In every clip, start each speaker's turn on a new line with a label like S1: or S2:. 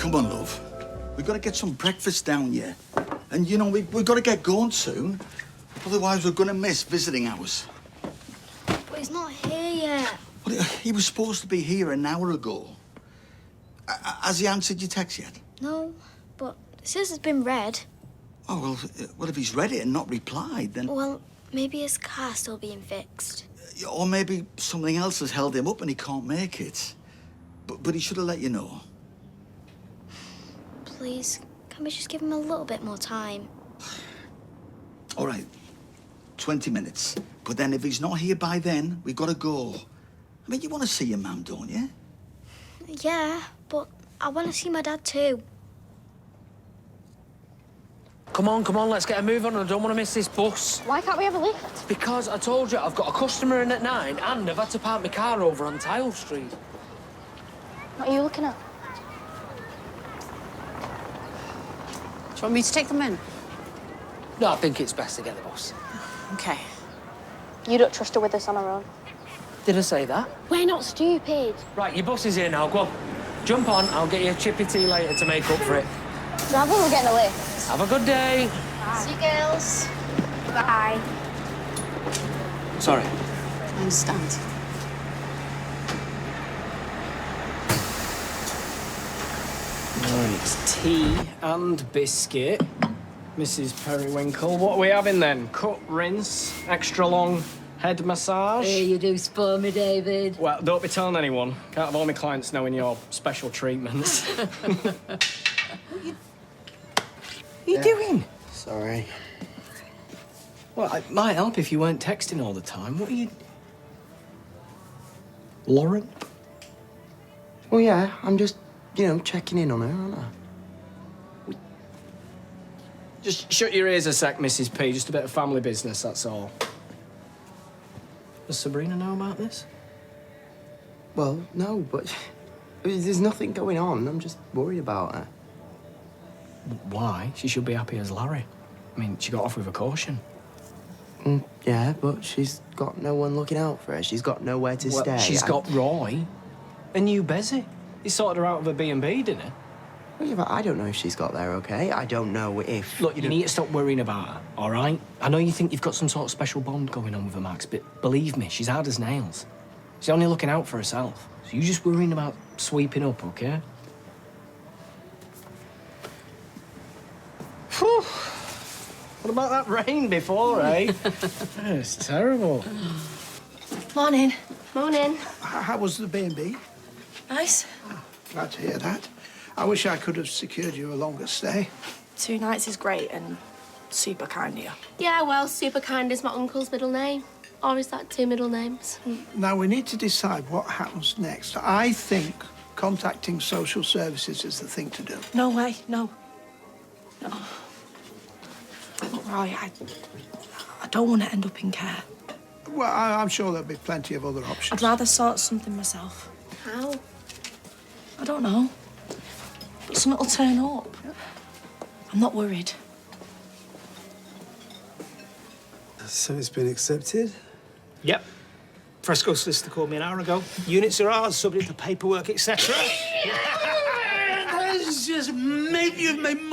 S1: Come on, love. We've got to get some breakfast down here. And, you know, we've got to get going soon. Otherwise, we're going to miss visiting hours.
S2: But he's not here yet.
S1: Well, he was supposed to be here an hour ago. Has he answered your text yet?
S2: No, but it says it's been read.
S1: Oh, well, if he's read it and not replied, then...
S2: Well, maybe his car's still being fixed.
S1: Or maybe something else has held him up and he can't make it. But he should have let you know.
S2: Please, can we just give him a little bit more time?
S1: All right, 20 minutes. But then if he's not here by then, we've got to go. I mean, you want to see your mum, don't you?
S2: Yeah, but I want to see my dad too.
S3: Come on, let's get a move on. I don't want to miss this bus.
S2: Why can't we have a lift?
S3: Because I told you I've got a customer in at 9 and I've had to park my car over on Tile Street.
S2: What are you looking at?
S4: Do you want me to take them in?
S3: No, I think it's best to get the bus.
S4: OK.
S2: You don't trust her with us on her own.
S3: Did I say that?
S2: We're not stupid.
S3: Right, your bus is here now. Go on. Jump on. I'll get you a chippy tea later to make up for it.
S2: So I think we're getting a lift.
S3: Have a good day.
S2: Bye. See you, girls. Bye.
S3: Sorry.
S4: I understand.
S5: Right, tea and biscuit. Mrs. Periwinkle. What are we having then? Cut, rinse, extra long head massage?
S6: Here you do spoil me, David.
S5: Well, don't be telling anyone. Can't have all my clients knowing your special treatments. What are you doing?
S7: Sorry.
S5: Well, it might help if you weren't texting all the time. What are you... Lauren?
S7: Well, yeah, I'm just, you know, checking in on her, aren't I?
S5: Just shut your ears a sec, Mrs. P. Just a bit of family business, that's all. Does Sabrina know about this?
S7: Well, no, but there's nothing going on. I'm just worried about her.
S5: Why? She should be happy as Larry. I mean, she got off with a caution.
S7: Yeah, but she's got no one looking out for her. She's got nowhere to stay.
S5: She's got Roy. And you busy. He sorted her out of a B&B, didn't he?
S7: Well, yeah, but I don't know if she's got there, OK? I don't know if...
S5: Look, you need to stop worrying about her, all right? I know you think you've got some sort of special bond going on with her, Max, but believe me, she's hard as nails. She's only looking out for herself. So you're just worrying about sweeping up, OK? Whew. What about that rain before, eh? It's terrible.
S6: Morning.
S2: Morning.
S8: How was the B&B?
S6: Nice.
S8: Glad to hear that. I wish I could have secured you a longer stay.
S6: 2 nights is great and super kind of you.
S9: Yeah, well, super kind is my uncle's middle name. Or is that 2 middle names?
S8: Now, we need to decide what happens next. I think contacting social services is the thing to do.
S6: No way, no. No. Look, Roy, I don't want to end up in care.
S8: Well, I'm sure there'll be plenty of other options.
S6: I'd rather sort something myself.
S9: How?
S6: I don't know. But something will turn up. I'm not worried.
S10: So it's been accepted?
S11: Yep. Fresco solicitor called me an hour ago. Units are ours, subject to paperwork, etc.
S10: That's just you've made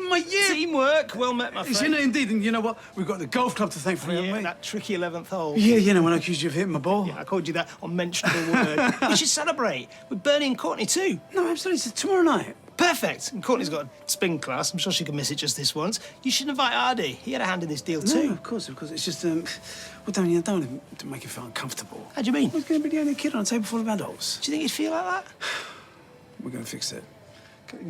S10: my year.
S11: Teamwork, well met, my friend.
S10: You know, indeed, and you know what? We've got the golf club to thank for it, haven't we?
S11: That tricky 11th hole.
S10: Yeah, you know, when I accused you of hitting my ball.
S11: Yeah, I called you that unmentionable word. We should celebrate with Bernie and Courtney too.
S10: No, absolutely. It's tomorrow night.
S11: Perfect. And Courtney's got a spin class. I'm sure she can miss it just this once. You should invite Ardy. He had a hand in this deal too.
S10: No, of course. It's just, well, don't want to make you feel uncomfortable.
S11: How do you mean?
S10: He's going to be the only kid on a table full of adults.
S11: Do you think he'd feel like that?
S10: We're going to fix it.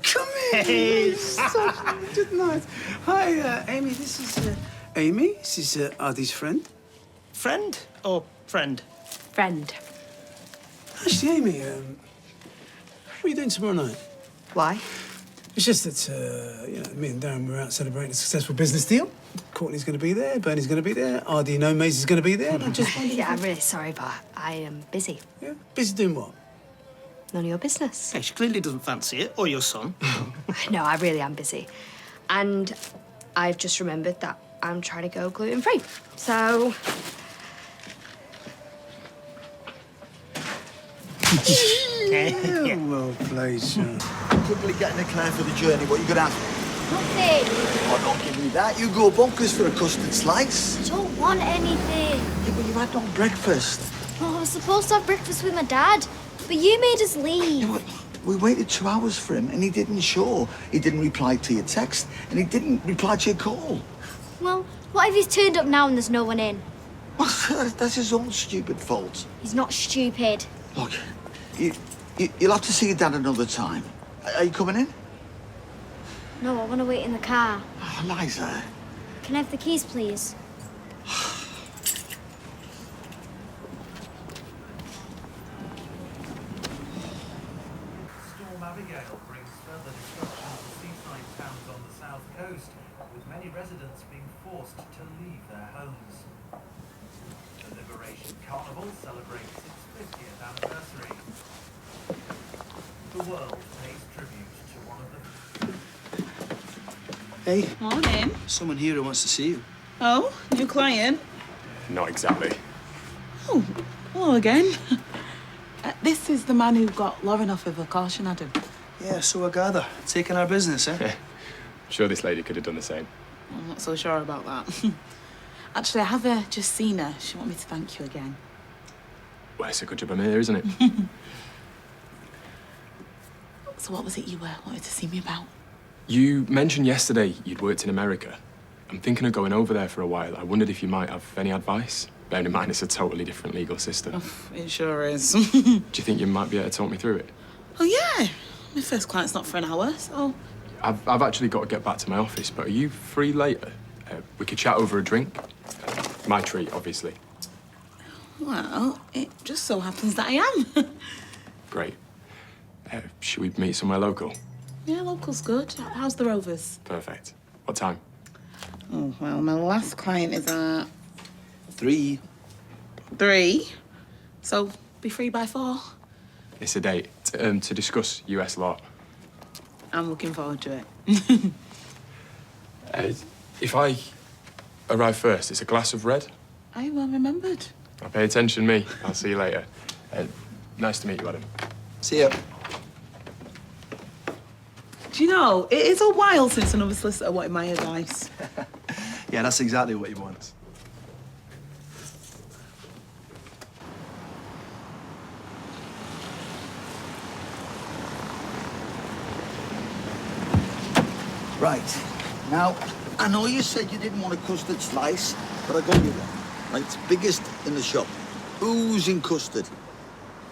S10: Come here. Hey. Just nice. Hi, Amy. This is Amy. This is Ardy's friend.
S11: Friend or friend?
S6: Friend.
S10: Actually, Amy, what are you doing tomorrow night?
S4: Why?
S10: It's just that, you know, me and Darren were out celebrating a successful business deal. Courtney's going to be there, Bernie's going to be there, Ardy, no, Maisie's going to be there. And I just wondered
S4: Yeah, I'm really sorry, but I am busy.
S10: Yeah? Busy doing what?
S4: None of your business.
S11: Hey, she clearly doesn't fancy it, or your son.
S4: No, I really am busy. And I've just remembered that I'm trying to go gluten-free. So...
S10: Yeah, well played, son.
S1: Quickly getting a Claire for the journey. What you gonna have?
S2: Nothing.
S1: Oh, don't give me that. You go bonkers for a custard slice.
S2: I don't want anything.
S1: Yeah, but you had no breakfast.
S2: Oh, I was supposed to have breakfast with my dad, but you made us leave.
S1: Yeah, we waited 2 hours for him, and he didn't show. He didn't reply to your text, and he didn't reply to your call.
S2: Well, what if he's turned up now and there's no one in?
S1: Well, that's his own stupid fault.
S2: He's not stupid.
S1: Look, you'll have to see your dad another time. Are you coming in?
S2: No, I want to wait in the car.
S1: Oh, Liza.
S2: Can I have the keys, please?
S12: Storm Abigail brings further destruction to seaside towns on the south coast, with many residents being forced to leave their homes. The Liberation Carnival celebrates its 50th anniversary. The world pays tribute to one of the...
S10: Hey,
S6: Morning.
S10: someone here who wants to see you.
S6: Oh, new client?
S13: Not exactly.
S6: Oh, hello again. This is the man who got Lauren off of a caution, Adam.
S10: Yeah, so I gather. Taking our business, eh?
S13: I'm sure this lady could have done the same.
S6: I'm not so sure about that. Actually, I have just seen her. She wants me to thank you again.
S13: Well, it's a good job I'm here, isn't it?
S6: So what was it you wanted to see me about?
S13: You mentioned yesterday you'd worked in America. I'm thinking of going over there for a while. I wondered if you might have any advice. Bearing in mind it's a totally different legal system.
S6: Oh, it sure is.
S13: Do you think you might be able to talk me through it?
S6: Oh, yeah. My first client's not for an hour, so...
S13: I've actually got to get back to my office, but are you free later? We could chat over a drink. My treat, obviously.
S6: Well, it just so happens that I am.
S13: Great. Should we meet somewhere local?
S6: Yeah, local's good. How's the Rovers?
S13: Perfect. What time?
S6: Oh, well, my last client is at...
S10: 3.
S6: 3. So, be free by 4.
S13: It's a date to discuss US law.
S6: I'm looking forward to it.
S13: If I arrive first, it's a glass of red.
S6: I well remembered.
S13: Now pay attention, me. I'll see you later. Nice to meet you, Adam.
S10: See ya.
S6: Do you know, it is a while since another solicitor wanted my advice.
S10: Yeah, that's exactly what he wants.
S1: Right. Now, I know you said you didn't want a custard slice, but I got you one. Right, it's biggest in the shop. Oozing custard.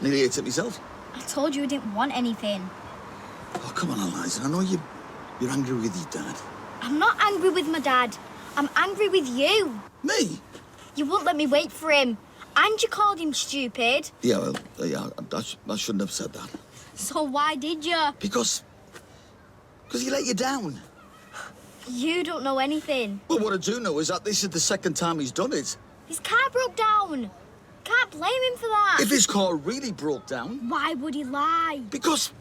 S1: Nearly ate it myself.
S2: I told you I didn't want anything.
S1: Oh, come on, Eliza. I know you're angry with your dad.
S2: I'm not angry with my dad. I'm angry with you.
S1: Me?
S2: You wouldn't let me wait for him. And you called him stupid.
S1: Yeah, well, yeah, I shouldn't have said that.
S2: So why did you?
S1: Because he let you down.
S2: You don't know anything.
S1: Well, what I do know is that this is the second time he's done it.
S2: His car broke down. Can't blame him for that.
S1: If his car really broke down...
S2: Why would he lie?
S1: Because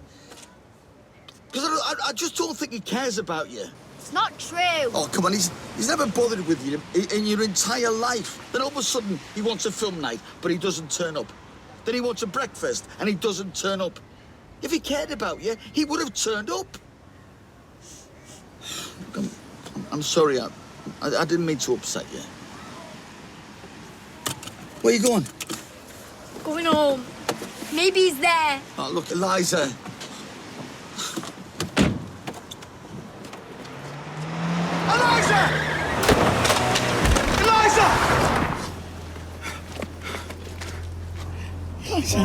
S1: I just don't think he cares about you.
S2: It's not true.
S1: Oh, come on, he's never bothered with you in your entire life. Then all of a sudden, he wants a film night, but he doesn't turn up. Then he wants a breakfast, and he doesn't turn up. If he cared about you, he would have turned up. I'm sorry, I didn't mean to upset you. Where are you going?
S2: Going home. Maybe he's there.
S1: Oh, look, Eliza. Eliza! Eliza! Eliza!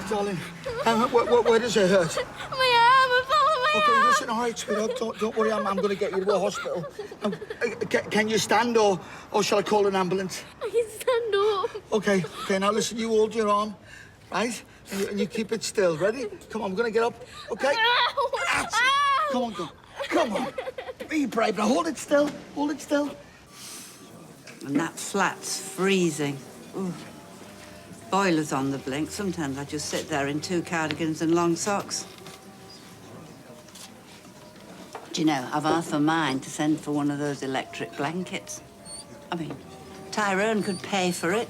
S1: Darling, where does it hurt?
S2: My arm, I fell on my
S1: Okay,
S2: arm.
S1: listen, all right, sweetheart, don't worry, I'm going to get you to a hospital. Can you stand, or shall I call an ambulance?
S2: I can stand up.
S1: Okay, now listen, you hold your arm, right? And you keep it still. Ready? Come on, I'm going to get up, okay?
S2: Ow.
S1: Come on, go. Come on. Be brave. Now hold it still. Hold it still.
S14: And that flat's freezing. Ooh. boiler's on the blink, sometimes I just sit there in 2 cardigans and long socks. Do you know, I've half a mind to send for one of those electric blankets. I mean, Tyrone could pay for it,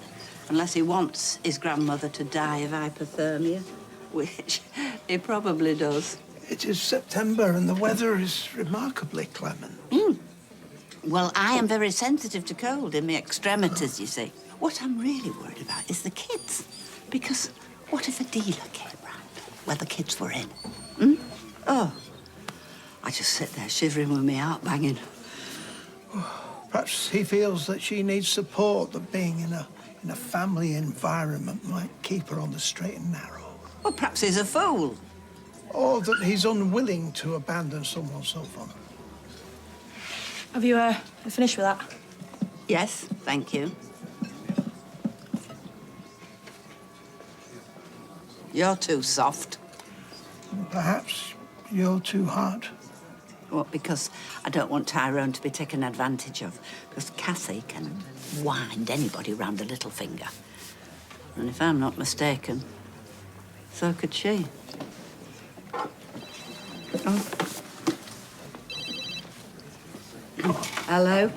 S14: unless he wants his grandmother to die of hypothermia, which he probably does.
S8: It is September and the weather is remarkably clement.
S14: Well, I am very sensitive to cold in my extremities, you see. What I'm really worried about is the kids. Because what if a dealer came round where the kids were in? Oh, I just sit there shivering with my heart banging.
S8: Perhaps he feels that she needs support, that being in a family environment might keep her on the straight and narrow.
S14: Well, perhaps he's a fool.
S8: Or that he's unwilling to abandon someone so fond.
S6: Have you finished with that?
S14: Yes, thank you. You're too soft.
S8: Perhaps you're too hard.
S14: Well, because I don't want Tyrone to be taken advantage of. Because Cassie can wind anybody round a little finger. And if I'm not mistaken, so could she. Oh. Hello?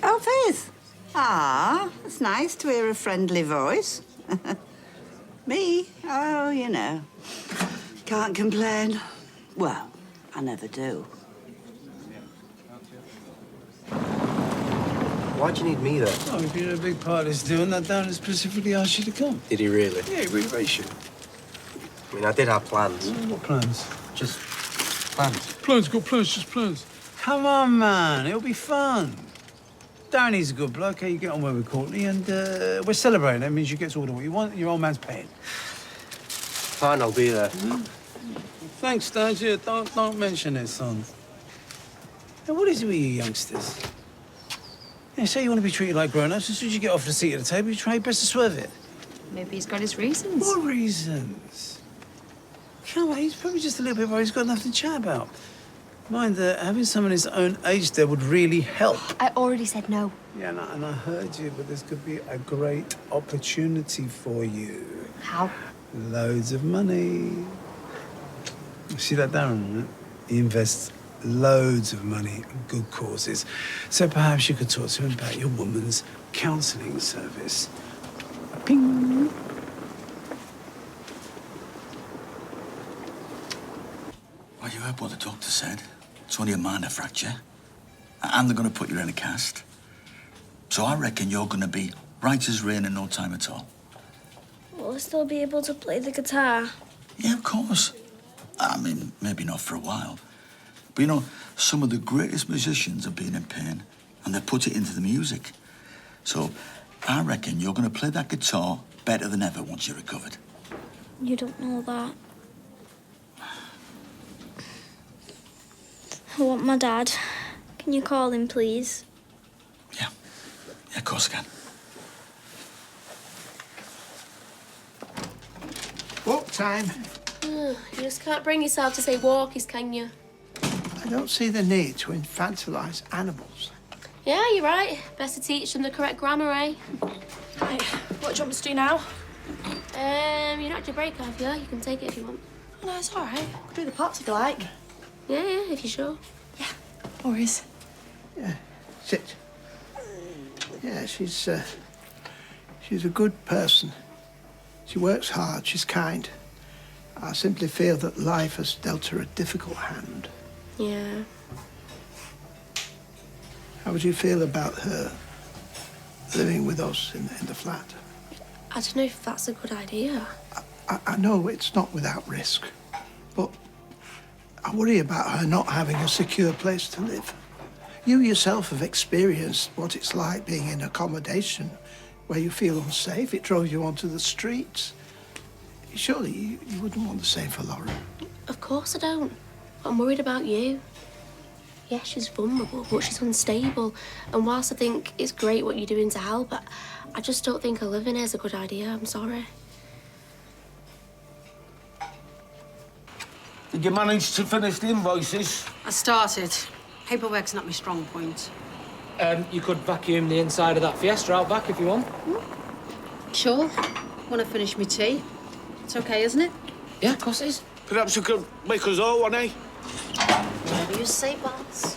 S14: Oh, Fizz. Ah, it's nice to hear a friendly voice. Me? Oh, you know. Can't complain. Well, I never do.
S7: Why'd you need me, though?
S10: Oh, if you're a big part of this deal, and that Darren specifically asked you to come.
S7: Did he really?
S10: Yeah, he rearranged you.
S7: I mean, I did have plans.
S10: What plans?
S7: Just plans.
S10: Plans, got plans, just plans. Come on, man, it'll be fun. Darren, he's a good bloke. Okay, you get on well with Courtney, and we're celebrating. That means you get to order what you want. Your old man's paying.
S7: Fine, I'll be there.
S10: Thanks, Dad. Yeah, don't mention it, son. Now, what is it with you youngsters? Yeah, say you want to be treated like grown-ups. As soon as you get off the seat at the table, you try your best to swerve it.
S4: Maybe he's got his reasons.
S10: What reasons? Come on, he's probably just a little bit worried he's got nothing to chat about. Mind that having someone his own age there would really help.
S4: I already said no.
S10: Yeah, and I heard you, but this could be a great opportunity for you.
S4: How?
S10: Loads of money. See that Darren, right? He invests loads of money in good causes. So perhaps you could talk to him about your woman's counselling service. Ping!
S1: Well, you heard what the doctor said. It's only a minor fracture. And they're going to put you in a cast. So I reckon you're going to be right as rain in no time at all.
S2: Will I still be able to play the guitar?
S1: Yeah, of course. I mean, maybe not for a while. But, you know, some of the greatest musicians have been in pain, and they put it into the music. So I reckon you're going to play that guitar better than ever once you're recovered.
S2: You don't know that. I want my dad. Can you call him, please?
S1: Yeah, of course I can.
S8: Walk time.
S9: You just can't bring yourself to say walkies, can you?
S8: I don't see the need to infantilise animals.
S9: Yeah, you're right. Best to teach them the correct grammar, eh?
S6: Right, what do you want me to do now?
S9: You're not your break, have you? You can take it if you want.
S6: Oh, no, it's all right. I'll do the parts if you like.
S9: Yeah, if you're sure.
S6: Yeah, no worries.
S8: Yeah, sit. Yeah, she's a good person. She works hard, she's kind. I simply feel that life has dealt her a difficult hand.
S9: Yeah.
S8: How would you feel about her living with us in the flat?
S9: I don't know if that's a good idea.
S8: I know it's not without risk, but I worry about her not having a secure place to live. You yourself have experienced what it's like being in accommodation where you feel unsafe. It drove you onto the streets. Surely you wouldn't want the same for Lauren.
S9: Of course I don't. I'm worried about you. Yeah, she's vulnerable, but she's unstable. And whilst I think it's great what you're doing to help, I just don't think her living here is a good idea. I'm sorry.
S15: Did you manage to finish the invoices?
S16: I started. Paperwork's not my strong point.
S5: You could vacuum the inside of that Fiesta out back if you want.
S16: Sure. Want to finish my tea? It's okay, isn't it?
S3: Yeah, of course it is.
S15: Perhaps you could make us all one, eh?
S9: Whatever you say, boss.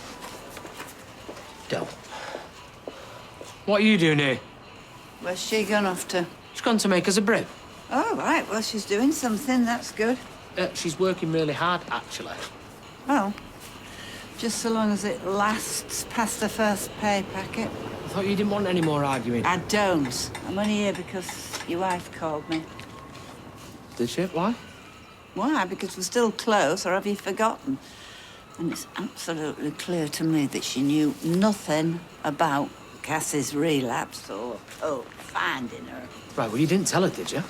S3: Del. What are you doing here?
S14: Where's she gone off to?
S3: She's gone to make us a bread.
S14: Oh, right. Well, she's doing something. That's good.
S3: She's working really hard, actually.
S14: Well, just so long as it lasts past the first pay packet.
S3: I thought you didn't want any more arguing.
S14: I don't. I'm only here because your wife called me.
S3: Did she? Why?
S14: Why? Because we're still close, or have you forgotten? And it's absolutely clear to me that she knew nothing about Cassie's relapse or finding her.
S3: Right, well, you didn't tell her, did you?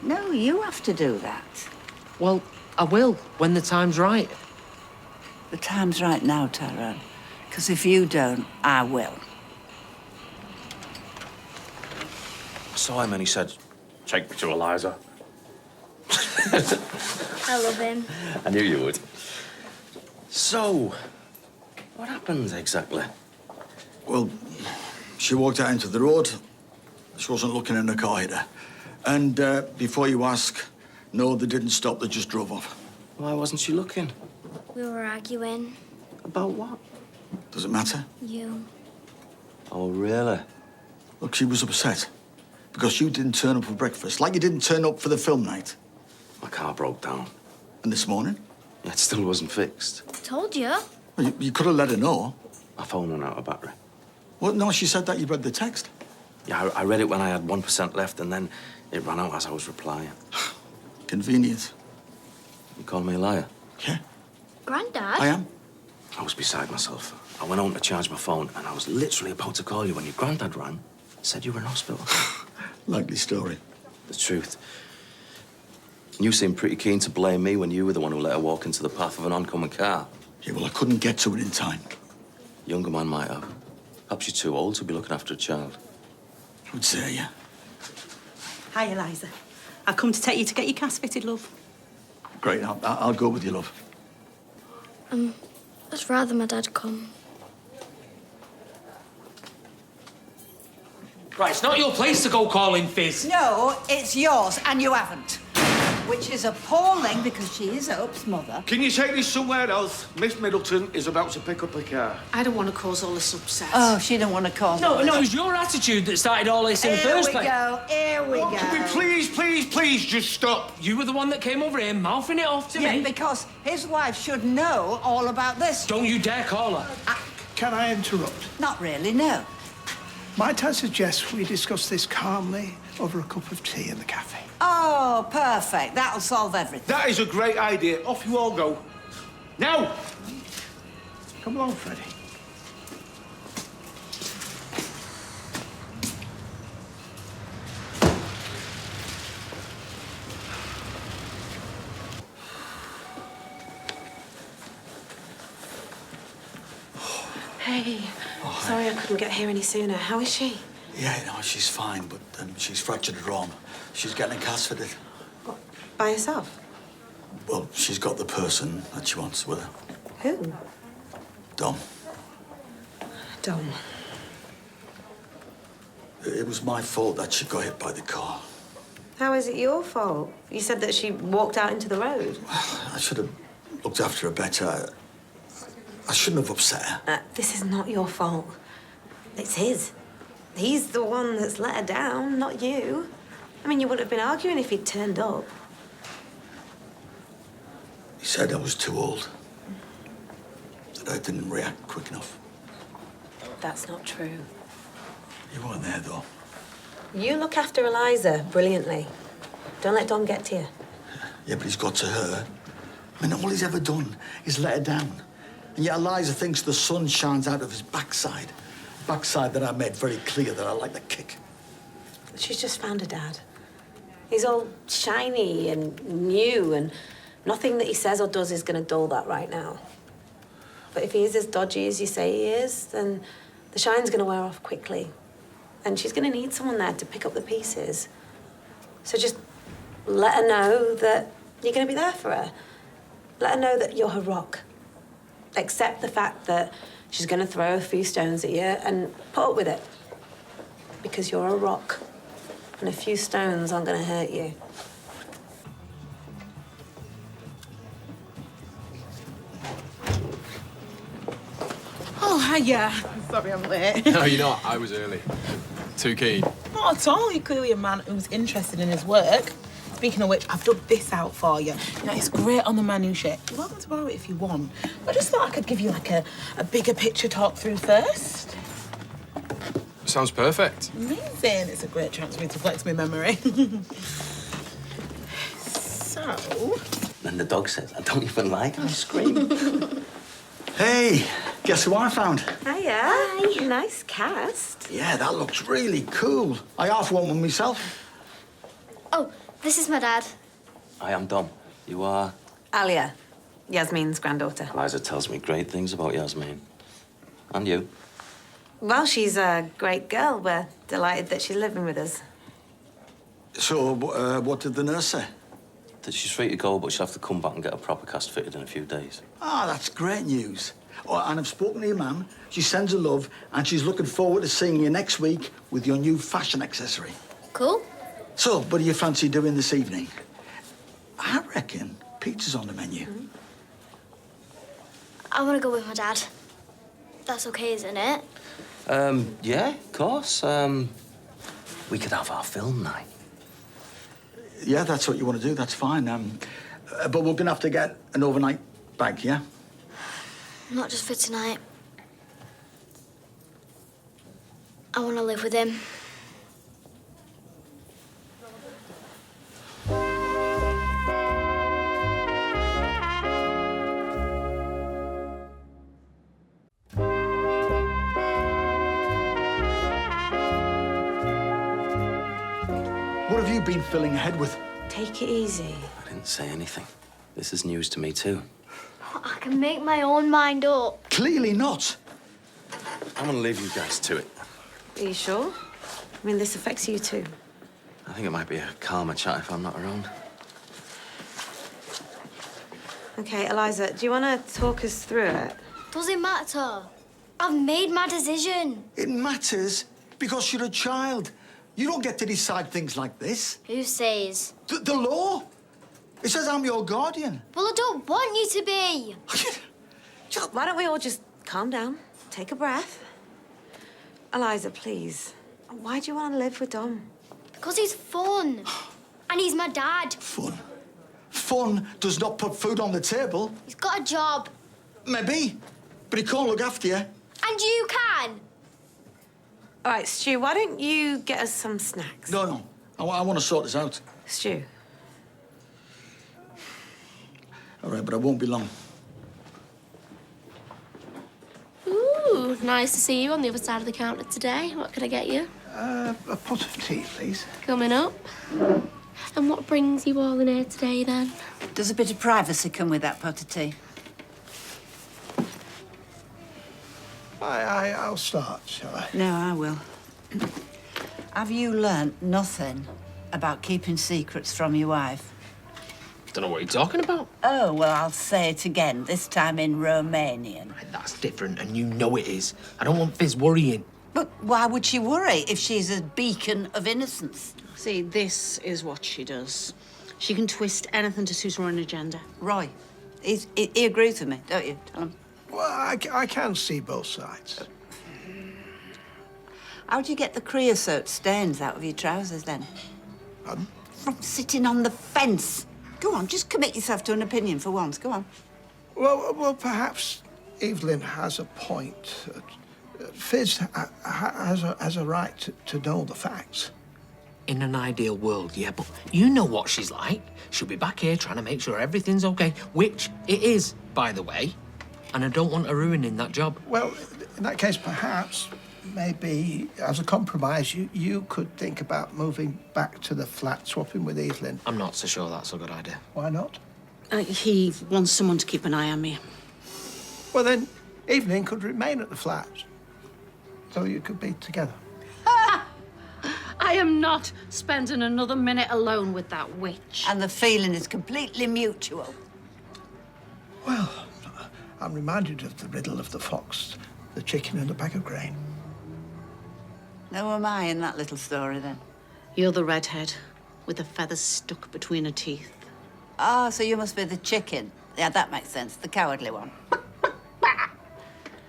S14: No, you have to do that.
S3: Well, I will, when the time's right.
S14: The time's right now, Tyrone. Because if you don't, I will.
S17: I saw him and he said, take me to Eliza.
S2: I love him.
S17: I knew you would. So, what happened exactly?
S1: Well, she walked out into the road. She wasn't looking in the car either. And before you ask, no, they didn't stop. They just drove off.
S17: Why wasn't she looking?
S2: We were arguing.
S17: About what?
S1: Does it matter?
S2: You.
S17: Oh, really?
S1: Look, she was upset because you didn't turn up for breakfast, like you didn't turn up for the film night.
S17: My car broke down.
S1: And this morning?
S17: Yeah, it still wasn't fixed.
S2: Told you.
S1: Well, you could have let her know.
S17: My phone ran out of battery.
S1: Well, no, she said that you read the text.
S17: Yeah, I read it when I had 1% left, and then it ran out as I was replying.
S1: Convenient.
S17: You call me a liar?
S1: Yeah.
S2: Grandad?
S1: I am.
S17: I was beside myself. I went home to charge my phone, and I was literally about to call you when your granddad rang. Said you were in hospital.
S1: Likely story.
S17: The truth. You seemed pretty keen to blame me when you were the one who let her walk into the path of an oncoming car.
S1: Yeah, well, I couldn't get to it in time.
S17: Younger man might have. Perhaps you're too old to be looking after a child.
S1: I would say, yeah.
S16: Hi, Eliza. I've come to take you to get your cast fitted, love.
S1: Great, I'll go with you, love.
S2: I'd rather my dad come.
S3: Right, it's not your place to go calling Fizz.
S14: No, it's yours, and you haven't. Which is appalling because she is Hope's mother.
S15: Can you take this somewhere else? Miss Middleton is about to pick up a car.
S16: I don't want to cause all this upset.
S14: Oh, she don't want to cause
S3: No, it was your attitude that started all this in the first place.
S14: Here we go.
S15: Can we please just stop?
S3: You were the one that came over here mouthing it off to me.
S14: Yeah, because his wife should know all about this.
S3: Don't you dare call her.
S8: Can I interrupt?
S14: Not really, no.
S8: Might I suggest we discuss this calmly over a cup of tea in the cafe?
S14: Oh, perfect. That'll solve everything.
S15: That is a great idea. Off you all go. Now!
S8: Come along, Freddie.
S16: Hey, sorry I couldn't get here any sooner. How is she?
S1: Yeah, no, she's fine, but she's fractured her arm. She's getting a cast fitted.
S16: What, by herself?
S1: Well, she's got the person that she wants with her.
S16: Who?
S1: Dom.
S16: Dom.
S1: It was my fault that she got hit by the car.
S16: How is it your fault? You said that she walked out into the road.
S1: I should have looked after her better. I shouldn't have upset her.
S16: This is not your fault. It's his. He's the one that's let her down, not you. I mean, you wouldn't have been arguing if he'd turned up.
S1: He said I was too old. That I didn't react quick enough.
S16: That's not true.
S1: You weren't there, though.
S16: You look after Eliza brilliantly. Don't let Dom get to you.
S1: Yeah, but he's got to her. I mean, all he's ever done is let her down. And yet Eliza thinks the sun shines out of his backside. Backside that I made very clear that I like the kick.
S16: She's just found her dad. He's all shiny and new, and nothing that he says or does is going to dull that right now. But if he is as dodgy as you say he is, then the shine's going to wear off quickly. And she's going to need someone there to pick up the pieces. So just let her know that you're going to be there for her. Let her know that you're her rock. Accept the fact that she's going to throw a few stones at you and put up with it. Because you're a rock. And a few stones aren't going to hurt you.
S6: Oh, hiya. Sorry I'm late.
S13: No, you're not. I was early. Too keen.
S6: Not at all. You're clearly a man who's interested in his work. Speaking of which, I've dug this out for you. You know, it's great on the minutiae. You're welcome to borrow it if you want. But I just thought I could give you, like, a bigger picture talk through first.
S13: Sounds perfect.
S6: Amazing. It's a great chance for me to flex my memory. So...
S17: Then the dog says, I don't even like ice cream.
S1: Hey, guess who I found?
S16: Hiya. Hi. Nice cast.
S1: Yeah, that looks really cool. I half want one myself.
S2: Oh, this is my dad.
S17: I am Dom. You are?
S16: Alia, Yasmin's granddaughter.
S17: Eliza tells me great things about Yasmin. And you?
S16: Well, she's a great girl. We're delighted that she's living with us.
S1: So, what did the nurse say?
S17: That she's free to go, but she'll have to come back and get a proper cast fitted in a few days.
S1: Ah, that's great news. Oh, and I've spoken to your mum. She sends her love, and she's looking forward to seeing you next week with your new fashion accessory.
S2: Cool.
S1: So, what do you fancy doing this evening? I reckon pizza's on the menu.
S2: I want to go with my dad. That's okay, isn't it?
S17: Yeah, of course. We could have our film night.
S1: Yeah, that's what you want to do. That's fine. But we're gonna have to get an overnight bag, yeah?
S2: Not just for tonight. I want to live with him.
S1: What have you been filling ahead with?
S16: Take it easy.
S17: I didn't say anything. This is news to me, too.
S2: I can make my own mind up.
S1: Clearly not.
S17: I'm gonna leave you guys to it.
S16: Are you sure? I mean, this affects you too.
S17: I think it might be a calmer chat if I'm not around.
S16: Okay, Eliza, do you want to talk us through it?
S2: Doesn't matter. I've made my decision.
S1: It matters because you're a child. You don't get to decide things like this.
S2: Who says?
S1: The law. It says I'm your guardian.
S2: Well, I don't want you to be.
S16: Why don't we all just calm down, take a breath? Eliza, please. Why do you want to live with Dom?
S2: Because he's fun. And he's my dad.
S1: Fun. Fun does not put food on the table.
S2: He's got a job.
S1: Maybe, but he can't look after you.
S2: And you can.
S16: All right, Stu, why don't you get us some snacks?
S1: No. I want to sort this out.
S16: Stu.
S1: All right, but I won't be long.
S9: Ooh, nice to see you on the other side of the counter today. What can I get you?
S8: A pot of tea, please.
S9: Coming up. And what brings you all in here today, then?
S14: Does a bit of privacy come with that pot of tea?
S8: I'll start, shall I?
S14: No, I will. Have you learnt nothing about keeping secrets from your wife?
S3: Don't know what you're talking about.
S14: Oh, well, I'll say it again, this time in Romanian.
S3: That's different, and you know it is. I don't want Fizz worrying.
S14: But why would she worry if she's a beacon of innocence?
S18: See, this is what she does. She can twist anything to suit her own agenda.
S14: Roy, he agrees with me, don't you? Tell him.
S8: Well, I can see both sides.
S14: How do you get the creosote stains out of your trousers, then?
S8: Pardon?
S14: From sitting on the fence. Go on, just commit yourself to an opinion for once. Go on.
S8: Well, perhaps Evelyn has a point. Fizz has a right to know the facts.
S3: In an ideal world, yeah, but you know what she's like. She'll be back here trying to make sure everything's okay, which it is, by the way. And I don't want her ruining that job.
S8: Well, in that case, perhaps, maybe, as a compromise, you could think about moving back to the flat, swapping with Evelyn.
S3: I'm not so sure that's a good idea.
S8: Why not?
S18: He wants someone to keep an eye on me.
S8: Well, then, Evelyn could remain at the flat, so you could be together.
S18: I am not spending another minute alone with that witch.
S14: And the feeling is completely mutual.
S8: Well, I'm reminded of the riddle of the fox, the chicken and the bag of grain.
S14: Now am I in that little story, then?
S18: You're the redhead with the feathers stuck between her teeth.
S14: Ah, so you must be the chicken. Yeah, that makes sense. The cowardly one.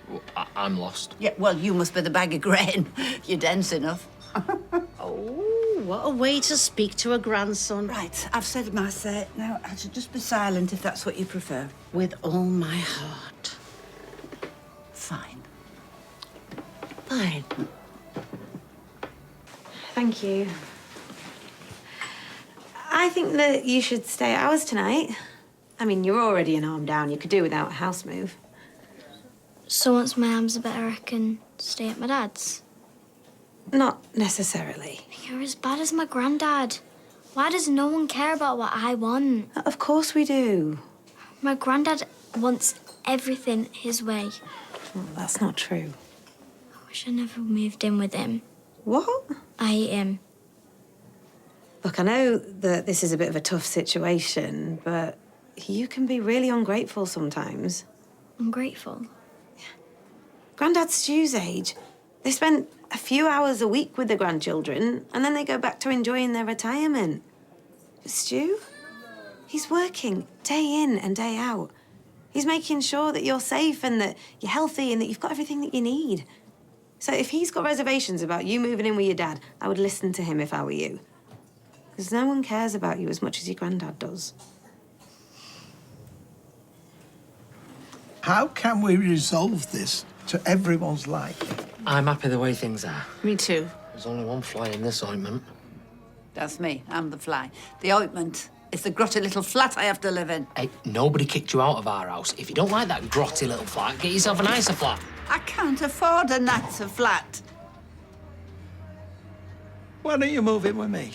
S3: Well, I'm lost.
S14: Yeah, well, you must be the bag of grain. You're dense enough.
S18: Oh, what a way to speak to a grandson.
S14: Right, I've said my say. Now, I should just be silent if that's what you prefer.
S18: With all my heart.
S14: Fine.
S18: Fine.
S16: Thank you. I think that you should stay at ours tonight. I mean, you're already an arm down. You could do without a house move.
S2: So once my arms are better, I can stay at my dad's?
S16: Not necessarily.
S2: You're as bad as my granddad. Why does no one care about what I want?
S16: Of course we do.
S2: My granddad wants everything his way.
S16: Well, that's not true.
S2: I wish I never moved in with him.
S16: What?
S2: I hate him.
S16: Look, I know that this is a bit of a tough situation, but you can be really ungrateful sometimes.
S2: Ungrateful?
S16: Grandad's Stu's age. They spend a few hours a week with the grandchildren, and then they go back to enjoying their retirement. But Stu, he's working day in and day out. He's making sure that you're safe and that you're healthy and that you've got everything that you need. So if he's got reservations about you moving in with your dad, I would listen to him if I were you. Because no one cares about you as much as your granddad does.
S8: How can we resolve this to everyone's liking?
S3: I'm happy the way things are.
S6: Me too.
S3: There's only one fly in this ointment.
S14: That's me. I'm the fly. The ointment is the grotty little flat I have to live in.
S3: Hey, nobody kicked you out of our house. If you don't like that grotty little flat, get yourself a nicer flat.
S14: I can't afford a nicer flat.
S8: Why don't you move in with me?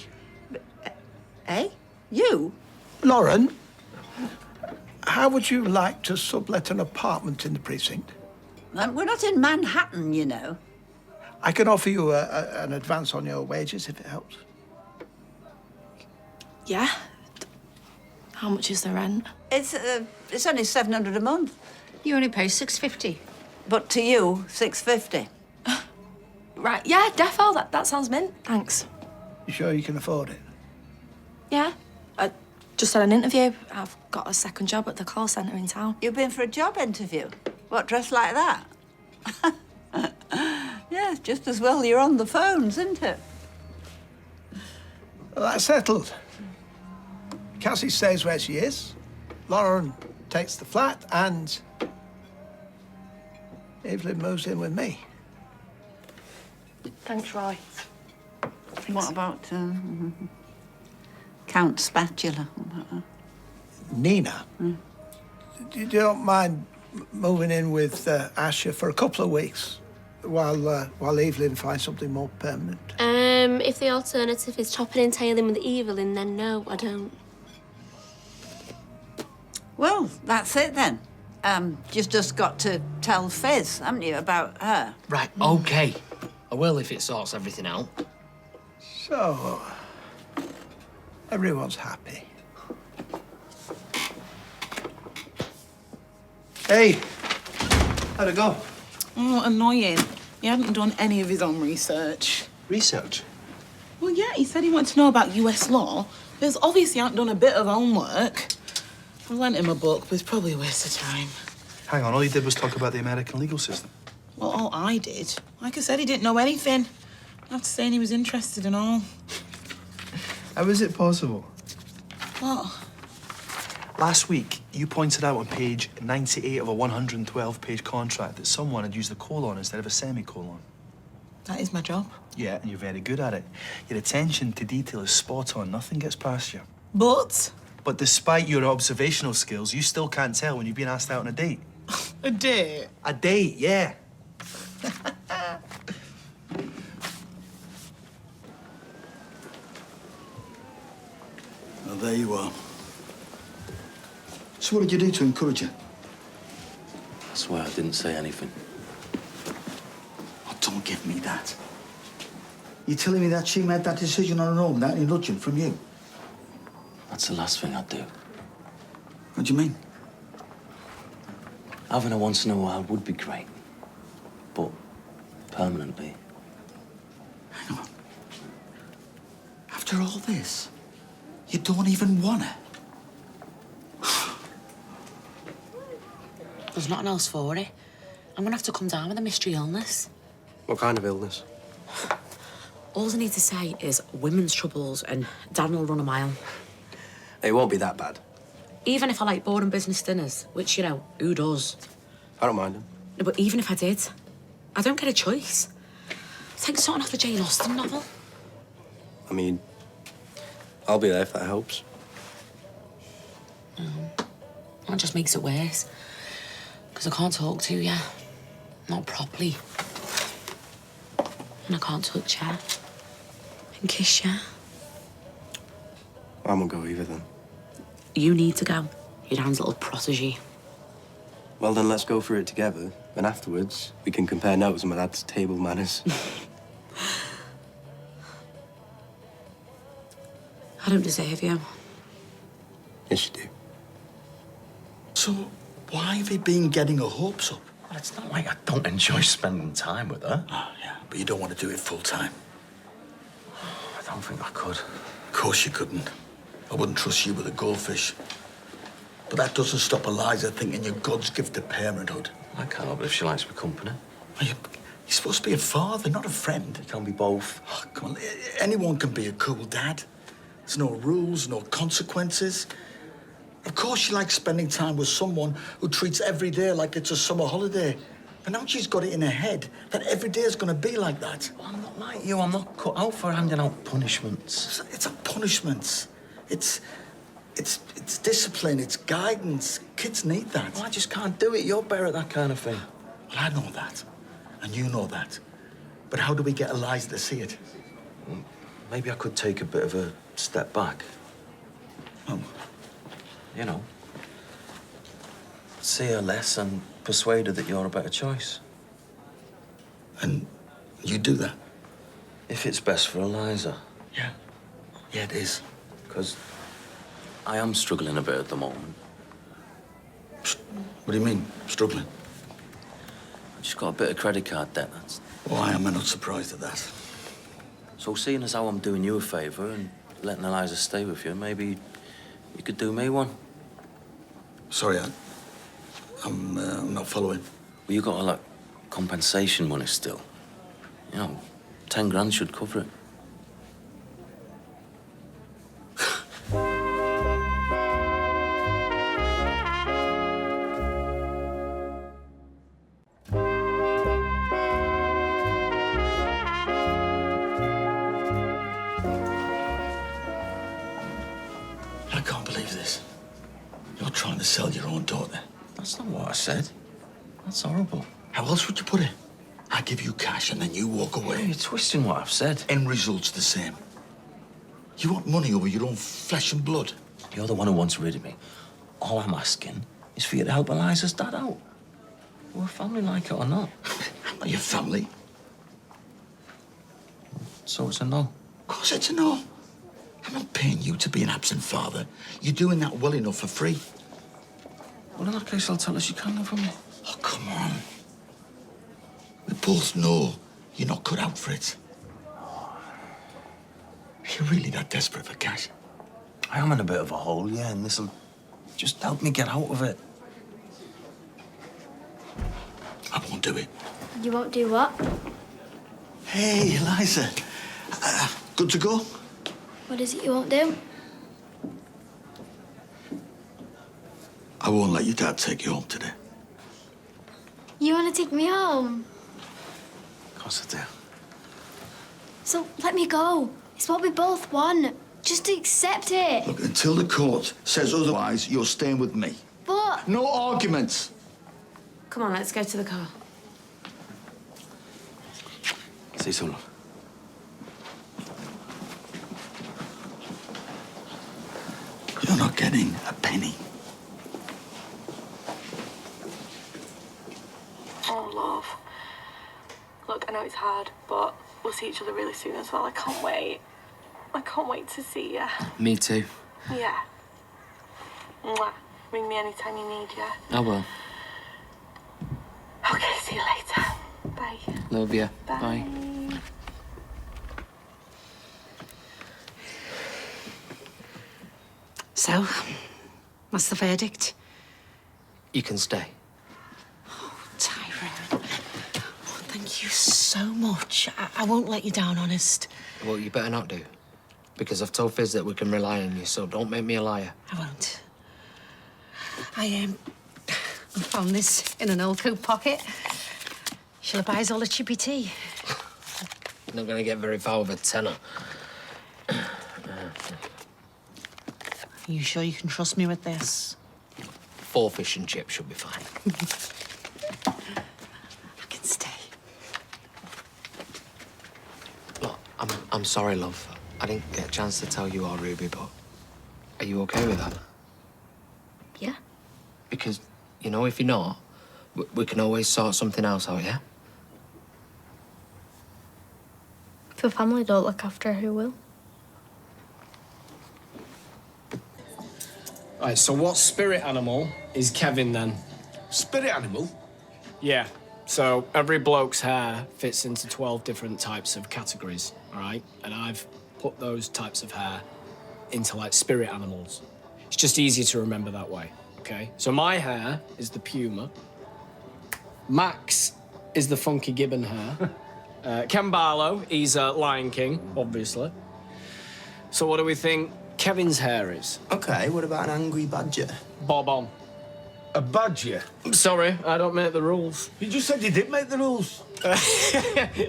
S14: Eh? You?
S8: Lauren, how would you like to sublet an apartment in the precinct?
S14: We're not in Manhattan, you know.
S8: I can offer you an advance on your wages if it helps.
S19: Yeah? How much is the rent?
S14: It's only $700 a month.
S18: You only pay $650.
S14: But to you, $650.
S19: Right, yeah, defo, that sounds mint. Thanks.
S8: You sure you can afford it?
S19: Yeah, I just had an interview. I've got a second job at the call centre in town.
S14: You've been for a job interview? What, dressed like that? Yeah, just as well you're on the phones, isn't it?
S8: Well, that's settled. Cassie stays where she is. Lauren takes the flat and Evelyn moves in with me.
S19: Thanks, Roy.
S14: What about Count Spatula?
S8: Nina? You don't mind moving in with Asher for a couple of weeks while Evelyn finds something more permanent?
S9: If the alternative is topping and tailing with Evelyn, then no, I don't.
S14: Well, that's it then. You've just got to tell Fizz, haven't you, about her?
S3: Right, OK. I will if it sorts everything out.
S8: So, everyone's happy. Hey, how'd it go?
S6: Oh, annoying. He hadn't done any of his own research.
S15: Research?
S6: Well, yeah, he said he wanted to know about US law, but he's obviously hadn't done a bit of homework. I lent him a book, but it's probably a waste of time.
S15: Hang on, all he did was talk about the American legal system.
S6: Well, all I did. Like I said, he didn't know anything. After saying he was interested and all.
S15: How is it possible?
S6: What?
S15: Last week, you pointed out on page 98 of a 112-page contract that someone had used a colon instead of a semicolon.
S6: That is my job.
S15: Yeah, and you're very good at it. Your attention to detail is spot on. Nothing gets past you.
S6: But?
S15: But despite your observational skills, you still can't tell when you've been asked out on a date.
S6: A date?
S15: A date, yeah.
S1: Well, there you are. So what did you do to encourage her?
S17: I swear I didn't say anything.
S1: Oh, don't give me that. You're telling me that she made that decision on her own without any nudging from you?
S17: That's the last thing I'd do.
S1: What do you mean?
S17: Having her once in a while would be great. But permanently.
S1: After all this, you don't even want her?
S20: There's nothing else for it. I'm gonna have to come down with a mystery illness.
S17: What kind of illness?
S20: All I need to say is women's troubles and Dan will run a mile.
S17: It won't be that bad.
S20: Even if I like boring business dinners, which, you know, who does?
S17: I don't mind them.
S20: No, but even if I did, I don't get a choice. It's like something off a Jane Austen novel.
S17: I mean, I'll be there if that helps.
S20: That just makes it worse. Because I can't talk to you. Not properly. And I can't touch you. And kiss you.
S17: I won't go either then.
S20: You need to go. You're Dan's little protégé.
S17: Well, then let's go through it together. And afterwards, we can compare notes on my dad's table manners.
S20: I don't deserve you.
S17: Yes, you do.
S1: So, why have you been getting her hopes up?
S17: Well, it's not like I don't enjoy spending time with her.
S1: Oh, yeah, but you don't want to do it full time.
S17: I don't think I could.
S1: Of course you couldn't. I wouldn't trust you with a goldfish. But that doesn't stop Eliza thinking you're God's gift to parenthood.
S17: I can't help it if she likes my company.
S1: You're supposed to be a father, not a friend.
S17: You can't be both.
S1: Oh, come on, anyone can be a cool dad. There's no rules, no consequences. Of course she likes spending time with someone who treats every day like it's a summer holiday. But now she's got it in her head that every day is going to be like that.
S17: Well, I'm not like you. I'm not cut out for handing out punishments.
S1: It's a punishment. It's discipline, it's guidance. Kids need that.
S17: Well, I just can't do it. You're better at that kind of thing.
S1: Well, I know that. And you know that. But how do we get Eliza to see it?
S17: Well, maybe I could take a bit of a step back.
S1: Oh.
S17: You know, see her less and persuade her that you're a better choice.
S1: And you do that?
S17: If it's best for Eliza.
S1: Yeah. Yeah, it is.
S17: Because I am struggling a bit at the moment.
S1: What do you mean, struggling?
S17: I've just got a bit of credit card debt, that's...
S1: Why am I not surprised at that?
S17: So seeing as how I'm doing you a favour and letting Eliza stay with you, maybe you could do me one.
S1: Sorry, I'm not following.
S17: Well, you got a lot compensation money still. You know, 10 grand should cover it.
S1: I can't believe this. You're trying to sell your own daughter.
S17: That's not what I said. That's horrible.
S1: How else would you put it? I give you cash and then you walk away.
S17: You're twisting what I've said.
S1: End result's the same. You want money over your own flesh and blood?
S17: You're the one who wants rid of me. All I'm asking is for you to help Eliza's dad out. We're a family, like it or not.
S1: I'm not your family.
S17: So it's a no.
S1: Of course it's a no. I'm not paying you to be an absent father. You're doing that well enough for free.
S17: Well, in that case, I'll tell her she can live with me.
S1: Oh, come on. We both know you're not cut out for it. You're really that desperate for cash?
S17: I am in a bit of a hole, yeah, and this'll just help me get out of it.
S1: I won't do it.
S2: You won't do what?
S1: Hey, Eliza. Good to go?
S2: What is it you won't do?
S1: I won't let your dad take you home today.
S2: You want to take me home?
S17: Of course I do.
S2: So let me go. It's what we both want. Just accept it.
S1: Look, until the court says otherwise, you're staying with me.
S2: But...
S1: No arguments.
S16: Come on, let's go to the car.
S17: See you soon, love.
S1: You're not getting a penny.
S19: Oh, love. Look, I know it's hard, but we'll see each other really soon as well. I can't wait. I can't wait to see you.
S3: Me too.
S19: Yeah. Mwah. Ring me anytime you need, yeah?
S3: I will.
S19: Okay, see you later. Bye.
S3: Love you.
S19: Bye.
S20: So, what's the verdict?
S3: You can stay.
S20: Tyrone. Thank you so much. I won't let you down, honest.
S3: Well, you better not do. Because I've told Fizz that we can rely on you, so don't make me a liar.
S20: I won't. I found this in an old coat pocket. Shall I buy us all a chippy tea?
S3: Not gonna get very far with a tenner.
S20: Are you sure you can trust me with this?
S3: 4 fish and chips should be fine.
S20: I can stay.
S3: Look, I'm sorry, love. I didn't get a chance to tell you or Ruby, but are you okay with that?
S2: Yeah.
S3: Because, you know, if you're not, we can always sort something else out, yeah?
S2: If the family don't look after her, who will?
S5: Right, so what spirit animal is Kevin then?
S10: Spirit animal?
S5: Yeah. So every bloke's hair fits into 12 different types of categories, all right? And I've put those types of hair into, like, spirit animals. It's just easier to remember that way, okay? So my hair is the puma. Max is the funky gibbon hair. Ken Barlow, he's a Lion King, obviously. So what do we think Kevin's hair is?
S7: Okay, what about an angry badger?
S5: Bob on.
S10: A badger?
S5: I'm sorry, I don't make the rules.
S10: You just said you did make the rules.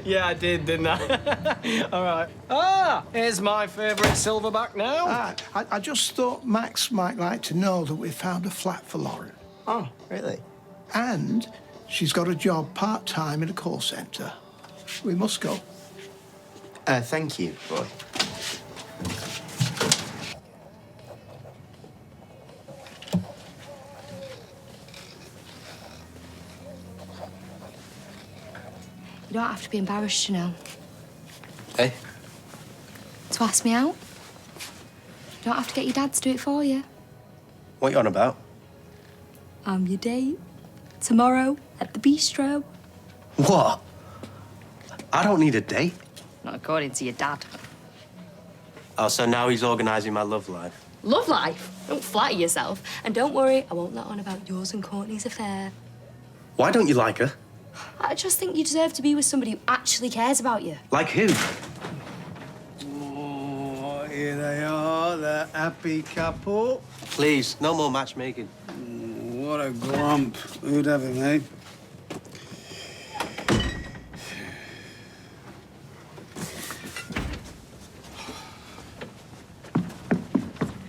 S5: Yeah, I did, didn't I? All right. Ah, here's my favourite silverback now.
S8: I just thought Max might like to know that we found a flat for Lauren.
S7: Oh, really?
S8: And she's got a job part-time in a call centre. We must go.
S7: Thank you, boy.
S4: You don't have to be embarrassed, you know,
S17: Hey?
S4: to ask me out. You don't have to get your dad to do it for you.
S17: What you on about?
S4: I'm your date. Tomorrow at the bistro.
S17: What? I don't need a date.
S4: Not according to your dad.
S17: Oh, so now he's organising my love life.
S4: Love life. Don't flatter yourself. And don't worry, I won't let on about yours and Courtney's affair.
S17: Why don't you like her?
S4: I just think you deserve to be with somebody who actually cares about you.
S17: Like who?
S10: Oh, here they are, the happy couple.
S17: Please, no more matchmaking.
S10: What a grump. Who'd have him, eh?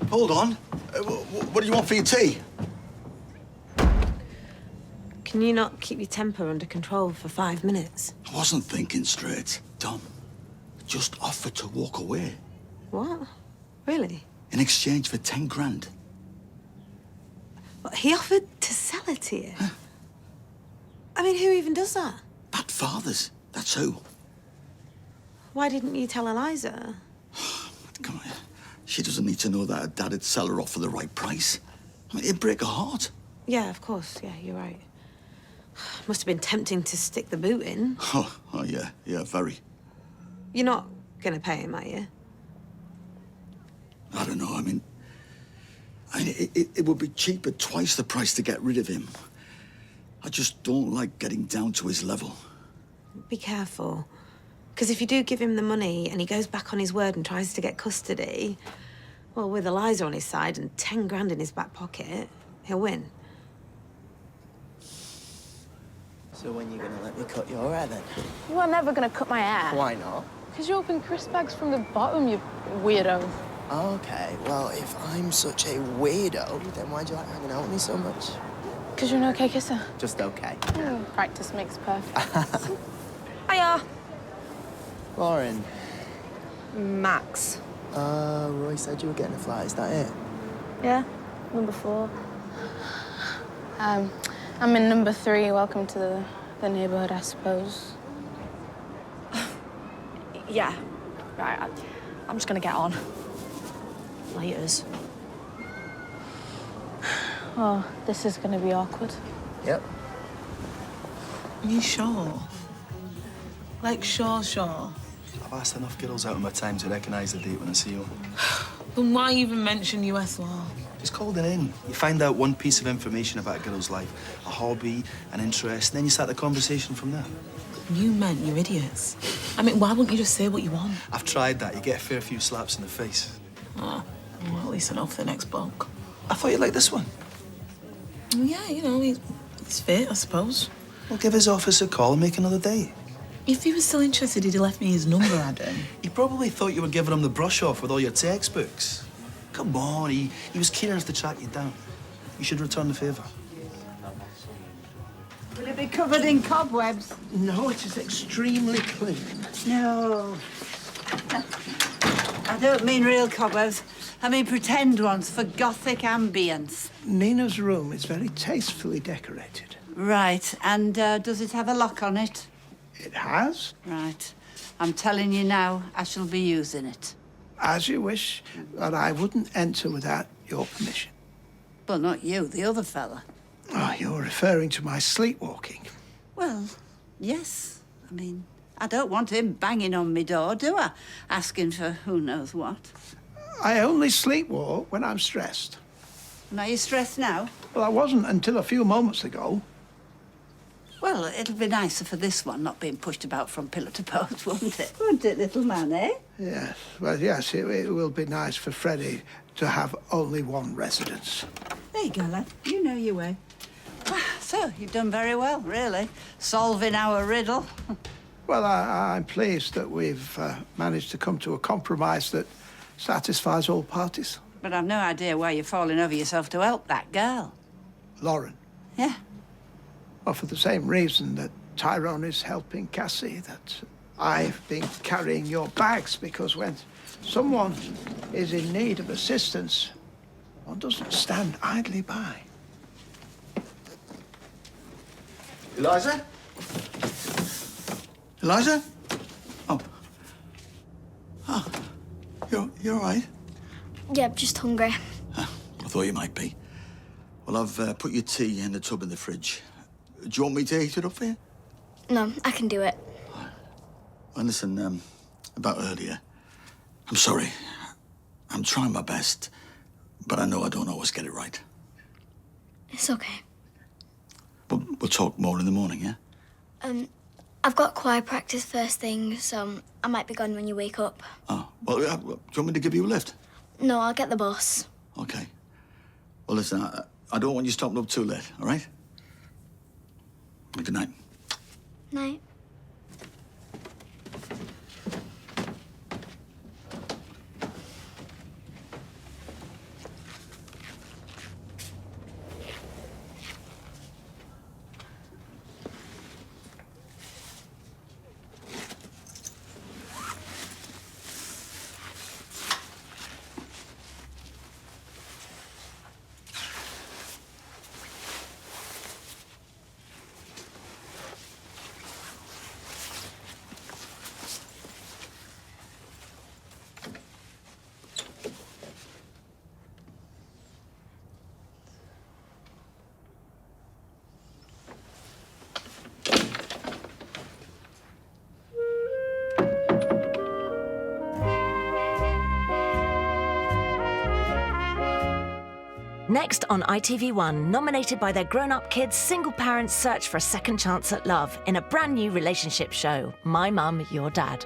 S1: Hold on. What do you want for your tea?
S16: Can you not keep your temper under control for 5 minutes?
S1: I wasn't thinking straight. Tom just offered to walk away
S16: What? Really?
S1: in exchange for 10 grand.
S16: What, he offered to sell it to you? I mean, who even does that?
S1: Bad fathers, that's who.
S16: Why didn't you tell Eliza?
S1: Come on. She doesn't need to know that her dad would sell her off for the right price. I mean, it'd break her heart.
S16: Yeah, of course. Yeah, you're right. Must have been tempting to stick the boot in.
S1: Oh yeah, very.
S16: You're not gonna pay him, are you?
S1: I don't know, I mean, it would be cheaper twice the price to get rid of him. I just don't like getting down to his level.
S16: Be careful. Because if you do give him the money and he goes back on his word and tries to get custody, well, with Eliza on his side and 10 grand in his back pocket, he'll win.
S7: So when you gonna let me cut your hair, then?
S19: You are never gonna cut my hair.
S7: Why not?
S19: Because you open crisp bags from the bottom, you weirdo.
S7: Okay, well, if I'm such a weirdo, then why do you like hanging out with me so much?
S19: Because you're an okay kisser.
S7: Just okay.
S19: Practice makes perfect.
S16: Hiya.
S7: Lauren.
S16: Max.
S7: Roy said you were getting a flat, is that it?
S19: Yeah, number 4. I'm in number 3. Welcome to the neighbourhood, I suppose.
S4: Yeah. Right, I'm just gonna get on. Laters.
S19: Oh, this is gonna be awkward.
S7: Yep.
S6: Are you sure? Like, sure.
S15: I've asked enough girls out of my time to recognise the date when I see them.
S6: Then why even mention US law?
S15: It's called an in. You find out one piece of information about a girl's life, a hobby, an interest, and then you start the conversation from there.
S6: You meant you're idiots. I mean, why wouldn't you just say what you want?
S15: I've tried that. You get a fair few slaps in the face.
S6: Ah, well, at least enough for the next bulk.
S15: I thought you liked this one.
S6: Well, yeah, you know, he's fit, I suppose.
S15: Well, give his office a call and make another date.
S6: If he was still interested, he'd have left me his number, Adam.
S15: He probably thought you were giving him the brush off with all your textbooks. Come on, he was keen enough to track you down. You should return the favour.
S14: Will it be covered in cobwebs?
S8: No, it is extremely clean.
S14: No. I don't mean real cobwebs. I mean pretend ones for gothic ambience.
S8: Nina's room is very tastefully decorated.
S14: Right, and does it have a lock on it?
S8: It has.
S14: Right. I'm telling you now, I shall be using it.
S8: As you wish, but I wouldn't enter without your permission.
S14: Well, not you, the other fella.
S8: Oh, you're referring to my sleepwalking.
S14: Well, yes. I mean, I don't want him banging on my door, do I? Asking for who knows what.
S8: I only sleepwalk when I'm stressed.
S14: And are you stressed now?
S8: Well, I wasn't until a few moments ago.
S14: Well, it'll be nicer for this one not being pushed about from pillar to post, won't it? Won't it, little man, eh?
S8: Yes, well, yes, it will be nice for Freddie to have only one residence.
S14: There you go, lad. You know your way. So, you've done very well, really, solving our riddle.
S8: Well, I'm pleased that we've managed to come to a compromise that satisfies all parties.
S14: But I've no idea why you're falling over yourself to help that girl.
S8: Lauren?
S14: Yeah.
S8: Well, for the same reason that Tyrone is helping Cassie, that I've been carrying your bags, because when someone is in need of assistance, one doesn't stand idly by.
S1: Eliza? Eliza? Oh. Oh. You're all right?
S2: Yeah, I'm just hungry.
S1: I thought you might be. Well, I've put your tea in the tub in the fridge. Do you want me to heat it up for you?
S2: No, I can do it.
S1: Well, listen, about earlier. I'm sorry. I'm trying my best, but I know I don't always get it right.
S2: It's okay.
S1: We'll talk more in the morning, yeah?
S2: I've got choir practice first thing, so I might be gone when you wake up.
S1: Oh, well, do you want me to give you a lift?
S2: No, I'll get the bus.
S1: Okay. Well, listen, I don't want you stopping up too late, all right? Good night.
S2: Night.
S21: Next on ITV1, nominated by their grown-up kids, single parents search for a second chance at love in a brand new relationship show, My Mum, Your Dad.